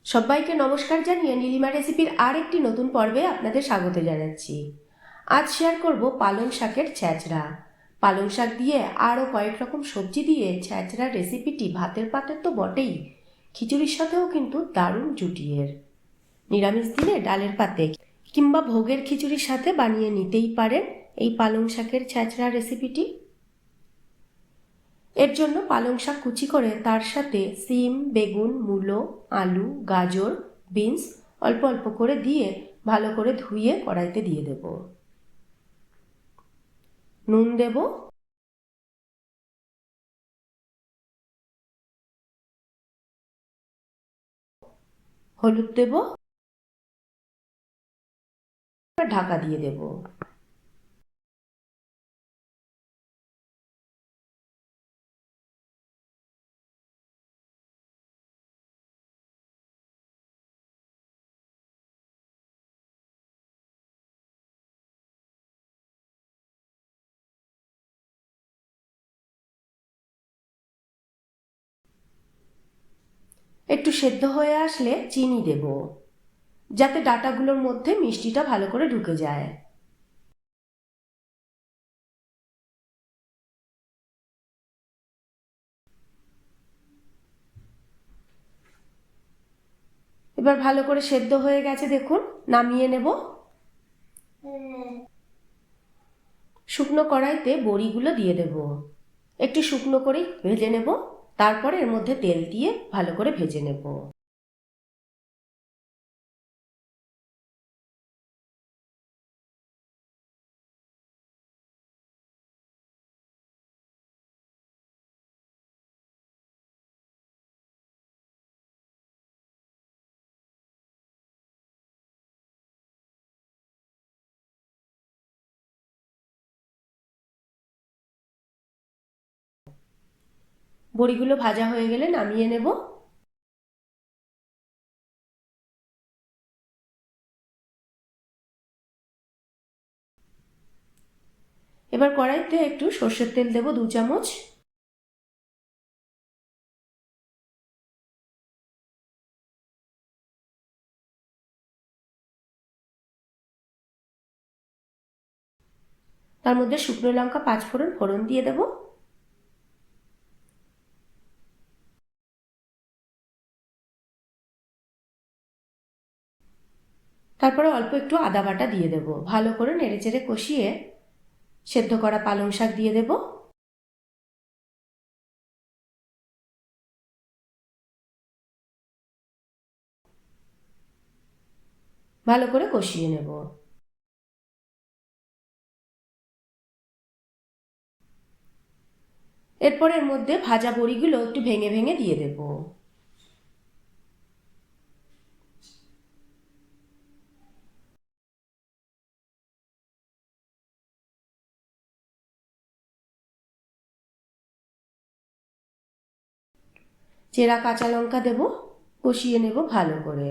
সবাইকে নমস্কার জানিয়ে নীলিমা রেসিপির আর একটি নতুন পর্বে আপনাদের স্বাগত জানাচ্ছি। আজ শেয়ার করব পালং শাকের ছ্যাঁচড়া। পালং শাক দিয়ে আরও কয়েক রকম সবজি দিয়ে ছ্যাঁচড়ার রেসিপিটি ভাতের পাতের তো বটেই, খিচুড়ির সাথেও কিন্তু দারুণ জুটিয়ের। নিরামিষ দিনে ডালের পাতে কিংবা ভোগের খিচুড়ির সাথে বানিয়ে নিতেই পারেন এই পালং শাকের ছ্যাঁচড়া রেসিপিটি। এর জন্য পালং শাক কুচি করে তার সাথে সিম, বেগুন, মূলো, আলু, গাজর, বিনস অল্প অল্প করে দিয়ে ভালো করে ধুয়ে কড়াইতে দিয়ে দেব। নুন দেব, হলুদ দেব, ঢাকা দিয়ে দেব। একটু সেদ্ধ হয়ে আসলে চিনি দেব, যাতে ডাঁটাগুলোর মধ্যে মিষ্টিটা ভালো করে ঢুকে যায়। এবার ভালো করে সেদ্ধ হয়ে গেছে, দেখুন, নামিয়ে নেব। শুকনো কড়াইতে বড়িগুলো দিয়ে দেব, একটু শুকনো করেই ভেজে নেব। তারপরে এর মধ্যে তেল দিয়ে ভালো করে ভেজে নেব। বড়িগুলো ভাজা হয়ে গেলে নামিয়ে নেব। এবার কড়াইতে একটু সর্ষের তেল দেব 2 চামচ। তার মধ্যে শুকনো লঙ্কা 5 ফোড়ন ফোড়ন দিয়ে দেব। তারপরে অল্প একটু আদা বাটা দিয়ে দেব। ভালো করে নেড়েচেড়ে কষিয়ে সেদ্ধ করা পালং শাক দিয়ে দেব। ভালো করে কষিয়ে নেব। এরপর এর মধ্যে ভাজা বড়িগুলো একটু ভেঙে ভেঙে দিয়ে দেব। চেরা কাঁচা লঙ্কা দেব, কষিয়ে নেব ভালো করে।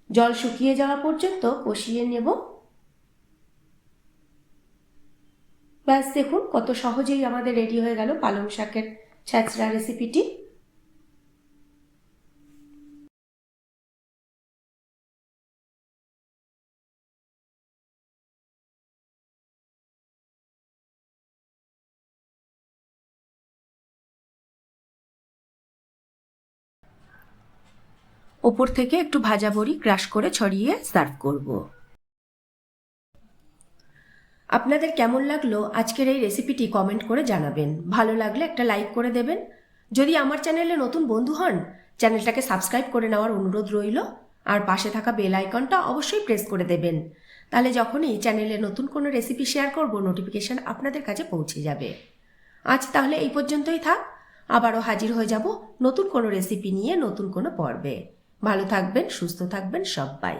জল শুকিয়ে যাওয়া পর্যন্ত কষিয়ে নেব। ব্যাস, দেখুন কত সহজেই আমাদের রেডি হয়ে গেল পালং শাকের ছ্যাঁচড়া রেসিপিটি। ওপর থেকে একটু ভাজা বড়ি ক্রাশ করে ছড়িয়ে সার্ভ করব। আপনাদের কেমন লাগলো আজকের এই রেসিপিটি কমেন্ট করে জানাবেন। ভালো লাগলে একটা লাইক করে দেবেন। যদি আমার চ্যানেলে নতুন বন্ধু হন, চ্যানেলটাকে সাবস্ক্রাইব করে নেওয়ার অনুরোধ রইল। আর পাশে থাকা বেল আইকনটা অবশ্যই প্রেস করে দেবেন, তাহলে যখনই চ্যানেলে নতুন কোনো রেসিপি শেয়ার করব নোটিফিকেশন আপনাদের কাছে পৌঁছে যাবে। আজ তাহলে এই পর্যন্তই থাক। আবারও হাজির হয়ে যাব নতুন কোনো রেসিপি নিয়ে নতুন কোনো পর্বে। ভালো থাকবেন, সুস্থ থাকবেন সবাই।